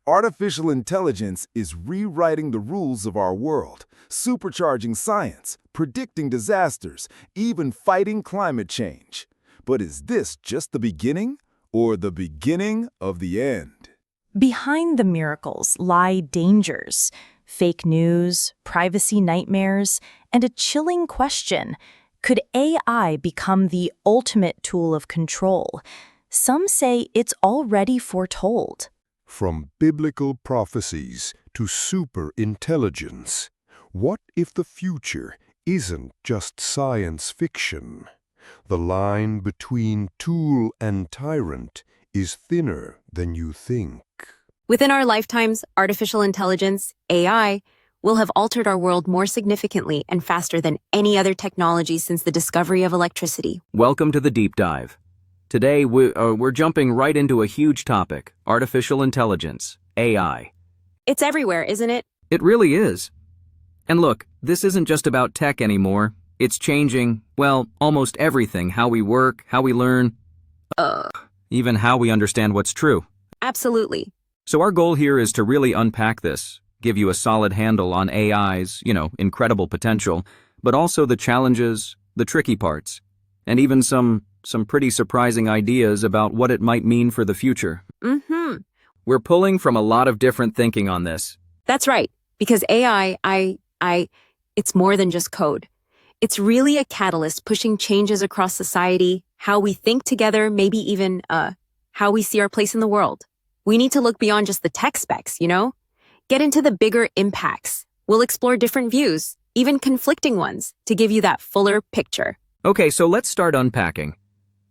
Artificial intelligence is rewriting the rules of our world, supercharging science, predicting disasters, even fighting climate change. But is this just the beginning or the beginning of the end? Behind the miracles lie dangers, fake news, privacy nightmares, and a chilling question. Could AI become the ultimate tool of control? Some say it's already foretold. From biblical prophecies to super-intelligence, what if the future isn't just science fiction? The line between tool and tyrant is thinner than you think. Within our lifetimes, artificial intelligence, AI, will have altered our world more significantly and faster than any other technology since the discovery of electricity. Welcome to the Deep Dive. Today, we're jumping right into a huge topic, artificial intelligence, AI. It's everywhere, isn't it? It really is. And look, this isn't just about tech anymore. It's changing, well, almost everything, how we work, how we learn, even how we understand what's true. Absolutely. So our goal here is to really unpack this, give you a solid handle on AI's, incredible potential, but also the challenges, the tricky parts, and even some pretty surprising ideas about what it might mean for the future. We're pulling from a lot of different thinking on this. That's right, because AI, it's more than just code. It's really a catalyst pushing changes across society, how we think together, maybe even how we see our place in the world. We need to look beyond just the tech specs, Get into the bigger impacts. We'll explore different views, even conflicting ones, to give you that fuller picture. Okay, so let's start unpacking.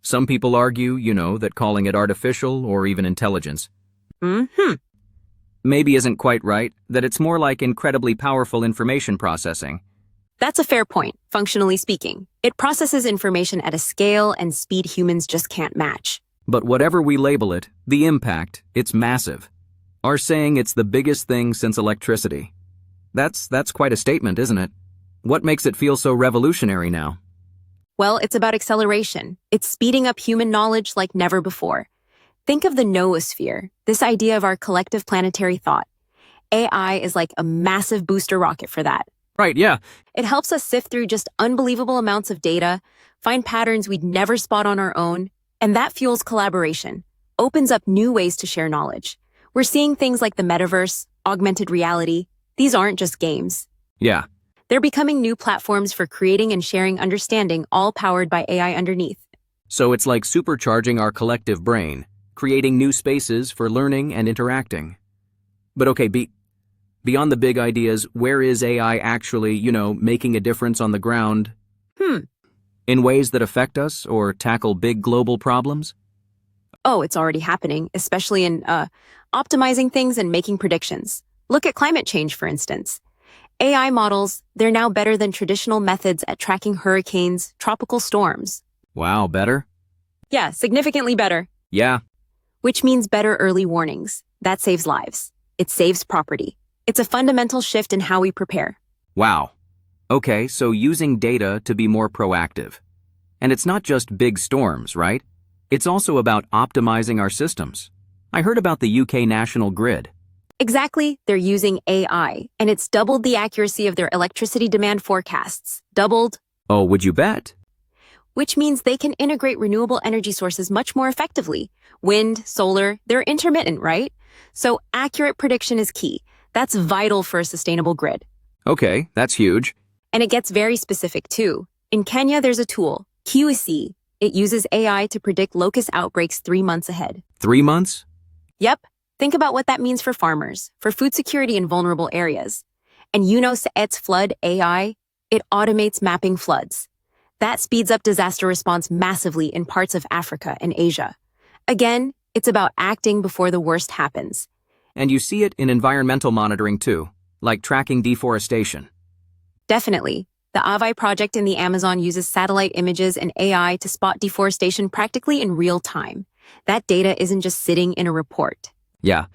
Some people argue, that calling it artificial or even intelligence maybe isn't quite right, that it's more like incredibly powerful information processing. That's a fair point, functionally speaking. It processes information at a scale and speed humans just can't match. But whatever we label it, the impact, it's massive. Are saying it's the biggest thing since electricity. That's quite a statement, isn't it? What makes it feel so revolutionary now? Well, it's about acceleration. It's speeding up human knowledge like never before. Think of the noosphere, this idea of our collective planetary thought. AI is like a massive booster rocket for that. Right, yeah. It helps us sift through just unbelievable amounts of data, find patterns we'd never spot on our own, and that fuels collaboration, opens up new ways to share knowledge. We're seeing things like the metaverse, augmented reality. These aren't just games. Yeah. They're becoming new platforms for creating and sharing understanding, all powered by AI underneath. So it's like supercharging our collective brain, creating new spaces for learning and interacting. But okay, beyond the big ideas, where is AI actually, making a difference on the ground? In ways that affect us or tackle big global problems? Oh, it's already happening, especially in optimizing things and making predictions. Look at climate change, for instance. AI models, they're now better than traditional methods at tracking hurricanes, tropical storms. Wow, better? Yeah, significantly better. Yeah. Which means better early warnings. That saves lives. It saves property. It's a fundamental shift in how we prepare. Wow. Okay, so using data to be more proactive. And it's not just big storms, right? It's also about optimizing our systems. I heard about the UK national grid. Exactly, they're using AI, and it's doubled the accuracy of their electricity demand forecasts. Doubled. Oh, would you bet? Which means they can integrate renewable energy sources much more effectively. Wind, solar, they're intermittent, right? So accurate prediction is key. That's vital for a sustainable grid. Okay, that's huge. And it gets very specific too. In Kenya, there's a tool, QC. It uses AI to predict locust outbreaks 3 months ahead. 3 months? Yep. Think about what that means for farmers, for food security in vulnerable areas. And Saet's flood AI, it automates mapping floods. That speeds up disaster response massively in parts of Africa and Asia. Again, it's about acting before the worst happens. And you see it in environmental monitoring too, like tracking deforestation. Definitely. The Avai project in the Amazon uses satellite images and AI to spot deforestation practically in real time. That data isn't just sitting in a report. Yeah.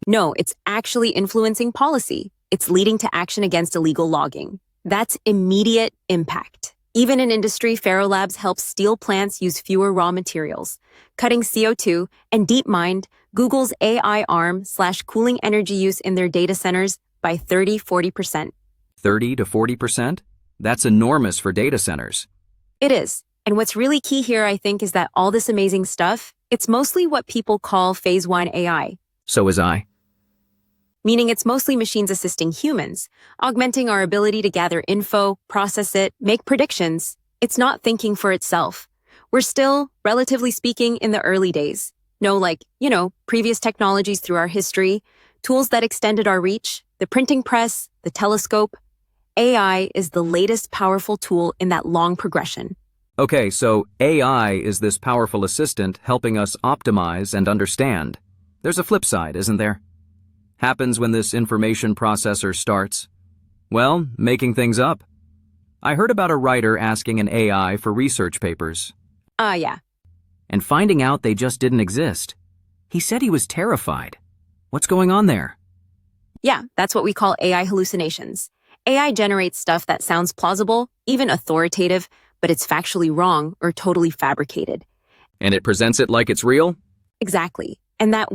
No, it's actually influencing policy. It's leading to action against illegal logging. That's immediate impact. Even in industry, Ferrolabs helps steel plants use fewer raw materials, cutting CO2, and DeepMind Google's AI arm/cooling energy use in their data centers by 30–40%. 30 to 40%? That's enormous for data centers. It is. And what's really key here, I think, is that all this amazing stuff, it's mostly what people call phase 1 AI. So is I. Meaning it's mostly machines assisting humans, augmenting our ability to gather info, process it, make predictions. It's not thinking for itself. We're still, relatively speaking, in the early days. No, previous technologies through our history, tools that extended our reach, the printing press, the telescope. AI is the latest powerful tool in that long progression. Okay, so AI is this powerful assistant helping us optimize and understand. There's a flip side, isn't there? Happens when this information processor starts, well, making things up. I heard about a writer asking an AI for research papers. Yeah. And finding out they just didn't exist. He said he was terrified. What's going on there? Yeah, that's what we call AI hallucinations. AI generates stuff that sounds plausible, even authoritative, but it's factually wrong or totally fabricated. And it presents it like it's real? Exactly. And that,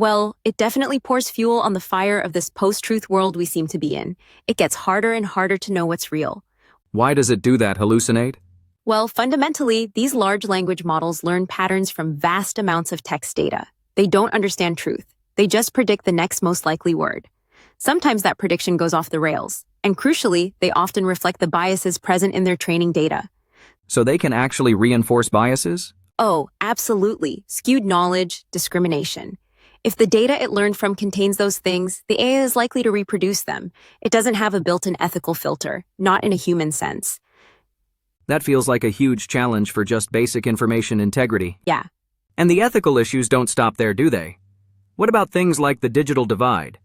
it definitely pours fuel on the fire of this post-truth world we seem to be in. It gets harder and harder to know what's real. Why does it do that, hallucinate? Well, fundamentally, these large language models learn patterns from vast amounts of text data. They don't understand truth. They just predict the next most likely word. Sometimes that prediction goes off the rails. And crucially, they often reflect the biases present in their training data. So they can actually reinforce biases? Oh, absolutely. Skewed knowledge, discrimination. If the data it learned from contains those things, the AI is likely to reproduce them. It doesn't have a built-in ethical filter, not in a human sense. That feels like a huge challenge for just basic information integrity. Yeah. And the ethical issues don't stop there, do they? What about things like the digital divide?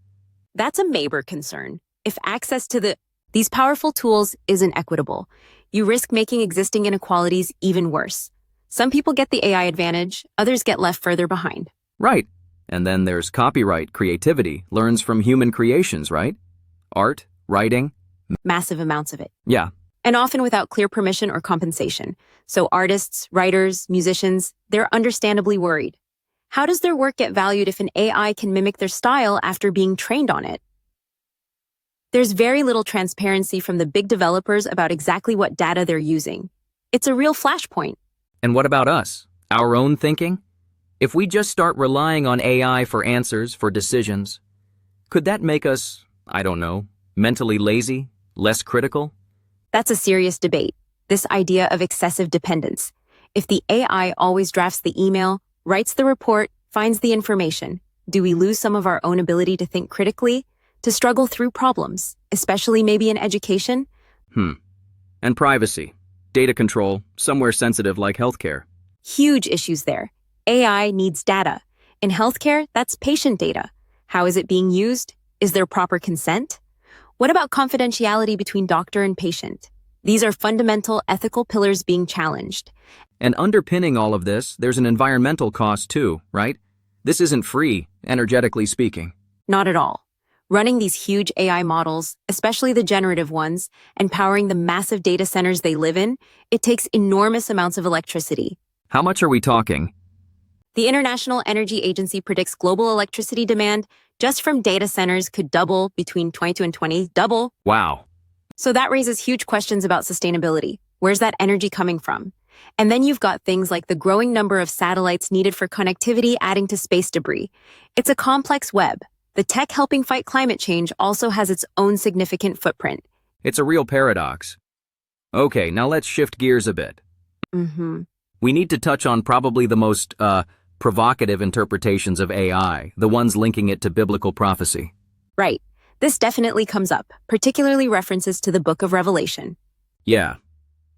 That's a major concern. If access to these powerful tools isn't equitable, you risk making existing inequalities even worse. Some people get the AI advantage, others get left further behind. Right. And then there's copyright, creativity, learns from human creations, right? Art, writing. Massive amounts of it. Yeah. And often without clear permission or compensation. So artists, writers, musicians, they're understandably worried. How does their work get valued if an AI can mimic their style after being trained on it? There's very little transparency from the big developers about exactly what data they're using. It's a real flashpoint. And what about us? Our own thinking? If we just start relying on AI for answers, for decisions, could that make us, mentally lazy, less critical? That's a serious debate, this idea of excessive dependence. If the AI always drafts the email, writes the report, finds the information, do we lose some of our own ability to think critically, to struggle through problems, especially maybe in education? And privacy, data control, somewhere sensitive like healthcare. Huge issues there. AI needs data. In healthcare, that's patient data. How is it being used? Is there proper consent? What about confidentiality between doctor and patient? These are fundamental ethical pillars being challenged. And underpinning all of this, there's an environmental cost too, right? This isn't free, energetically speaking. Not at all. Running these huge AI models, especially the generative ones, and powering the massive data centers they live in, it takes enormous amounts of electricity. How much are we talking? The International Energy Agency predicts global electricity demand just from data centers could double between 22 and 20, double. Wow. So that raises huge questions about sustainability. Where's that energy coming from? And then you've got things like the growing number of satellites needed for connectivity adding to space debris. It's a complex web. The tech helping fight climate change also has its own significant footprint. It's a real paradox. Okay, now let's shift gears a bit. We need to touch on probably the most, provocative interpretations of AI, the ones linking it to biblical prophecy. Right. This definitely comes up, particularly references to the Book of Revelation. Yeah.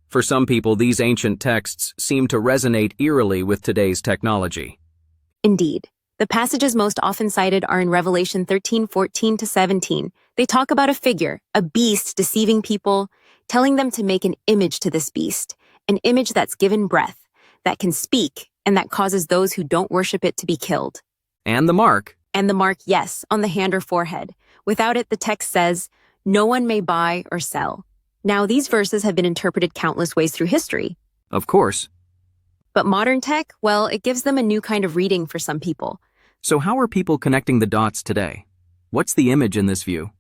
For some people, these ancient texts seem to resonate eerily with today's technology. Indeed. The passages most often cited are in Revelation 13:14-17. They talk about a figure, a beast deceiving people, telling them to make an image to this beast, an image that's given breath, that can speak, and that causes those who don't worship it to be killed. And the mark. And the mark, yes, on the hand or forehead. Without it, the text says, no one may buy or sell. Now, these verses have been interpreted countless ways through history. Of course. But modern tech, well, it gives them a new kind of reading for some people. So how are people connecting the dots today? What's the image in this view?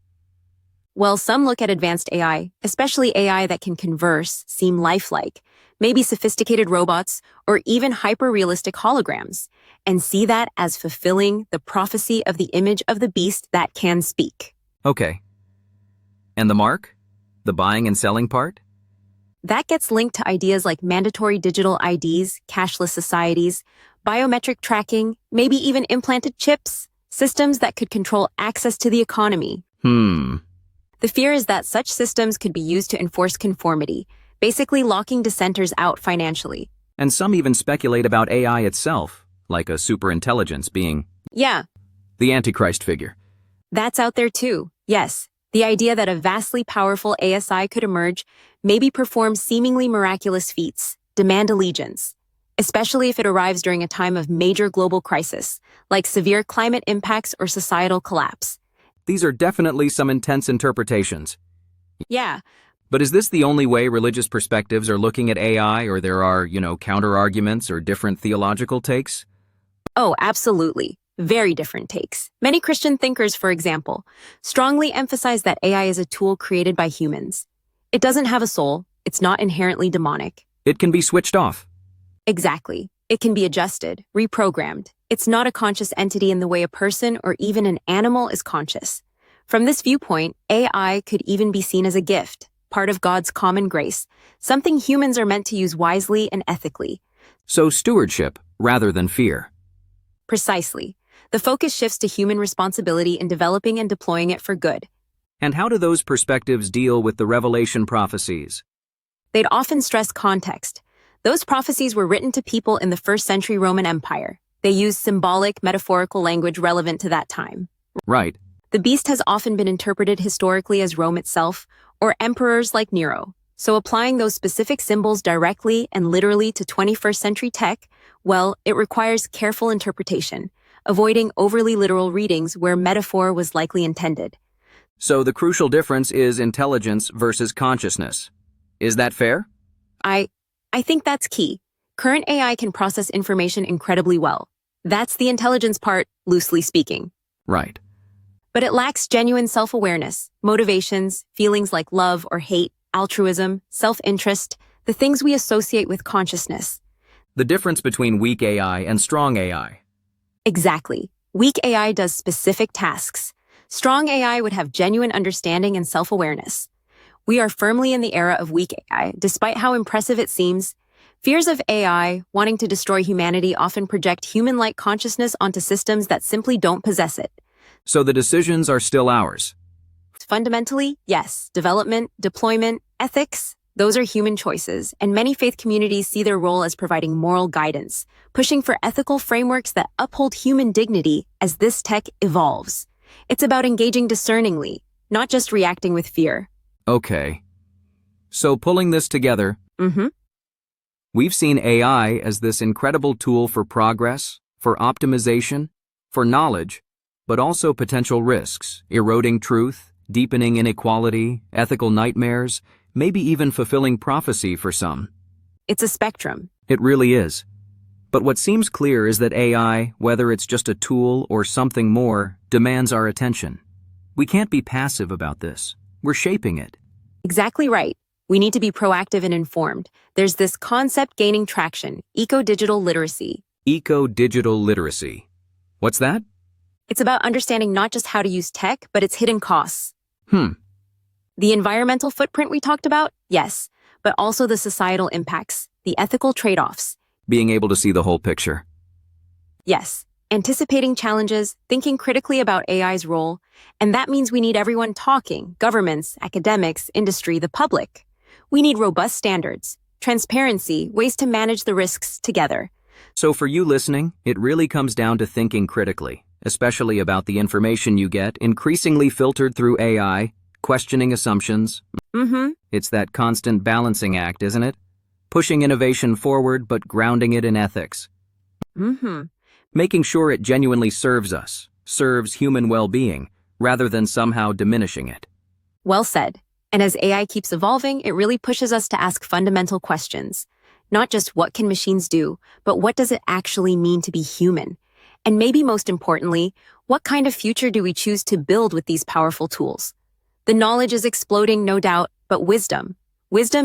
Well, some look at advanced AI, especially AI that can converse, seem lifelike, maybe sophisticated robots, or even hyper-realistic holograms, and see that as fulfilling the prophecy of the image of the beast that can speak. Okay. And the mark? The buying and selling part? That gets linked to ideas like mandatory digital IDs, cashless societies, biometric tracking, maybe even implanted chips, systems that could control access to the economy. The fear is that such systems could be used to enforce conformity, basically locking dissenters out financially. And some even speculate about AI itself, like a superintelligence being Yeah, the Antichrist figure. that's out there too. Yes, the idea that a vastly powerful ASI could emerge, maybe perform seemingly miraculous feats, demand allegiance, especially if it arrives during a time of major global crisis, like severe climate impacts or societal collapse. These are definitely some intense interpretations. Yeah, But is this the only way religious perspectives are looking at AI, or there are, counter-arguments or different theological takes? oh, absolutely. Very different takes. Many Christian thinkers, for example, strongly emphasize that AI is a tool created by humans. It doesn't have a soul. It's not inherently demonic. It can be switched off. Exactly. It can be adjusted, reprogrammed. It's not a conscious entity in the way a person or even an animal is conscious. From this viewpoint, AI could even be seen as a gift, part of God's common grace, something humans are meant to use wisely and ethically. So stewardship, rather than fear. Precisely. The focus shifts to human responsibility in developing and deploying it for good. And how do those perspectives deal with the Revelation prophecies? They'd often stress context. Those prophecies were written to people in the first century Roman Empire. They used symbolic, metaphorical language relevant to that time. Right. The beast has often been interpreted historically as Rome itself, or emperors like Nero. So applying those specific symbols directly and literally to 21st century tech, well, it requires careful interpretation, avoiding overly literal readings where metaphor was likely intended. So the crucial difference is intelligence versus consciousness. Is that fair? I think that's key. Current AI can process information incredibly well. That's the intelligence part, loosely speaking. Right. But it lacks genuine self-awareness, motivations, feelings like love or hate, altruism, self-interest, the things we associate with consciousness. The difference between weak AI and strong AI. Exactly. Weak AI does specific tasks. Strong AI would have genuine understanding and self-awareness. We are firmly in the era of weak AI, despite how impressive it seems. Fears of AI, wanting to destroy humanity, often project human-like consciousness onto systems that simply don't possess it. So the decisions are still ours. Fundamentally, yes, development, deployment, ethics, those are human choices, and many faith communities see their role as providing moral guidance, pushing for ethical frameworks that uphold human dignity as this tech evolves. It's about engaging discerningly, not just reacting with fear. Okay. So pulling this together, we've seen AI as this incredible tool for progress, for optimization, for knowledge, but also potential risks, eroding truth, deepening inequality, ethical nightmares, maybe even fulfilling prophecy for some. It's a spectrum. It really is. But what seems clear is that AI, whether it's just a tool or something more, demands our attention. We can't be passive about this. We're shaping it. Exactly right. We need to be proactive and informed. There's this concept gaining traction, eco-digital literacy. Eco-digital literacy. What's that? It's about understanding not just how to use tech, but its hidden costs. The environmental footprint we talked about? Yes, but also the societal impacts, the ethical trade-offs. Being able to see the whole picture. Yes, anticipating challenges, thinking critically about AI's role, and that means we need everyone talking, governments, academics, industry, the public. We need robust standards, transparency, ways to manage the risks together. So for you listening, it really comes down to thinking critically, especially about the information you get, increasingly filtered through AI, questioning assumptions. It's that constant balancing act, isn't it? Pushing innovation forward, but grounding it in ethics. Making sure it genuinely serves us, serves human well-being, rather than somehow diminishing it. Well said. And as AI keeps evolving, it really pushes us to ask fundamental questions. Not just what can machines do, but what does it actually mean to be human? And maybe most importantly, what kind of future do we choose to build with these powerful tools? The knowledge is exploding, no doubt, but wisdom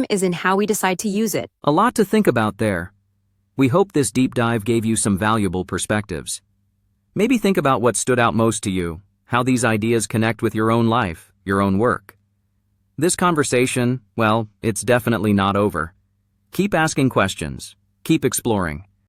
is in how we decide to use it. A lot to think about there. We hope this deep dive gave you some valuable perspectives. Maybe think about what stood out most to you, how these ideas connect with your own life, your own work. This conversation, well, it's definitely not over. Keep asking questions, keep exploring,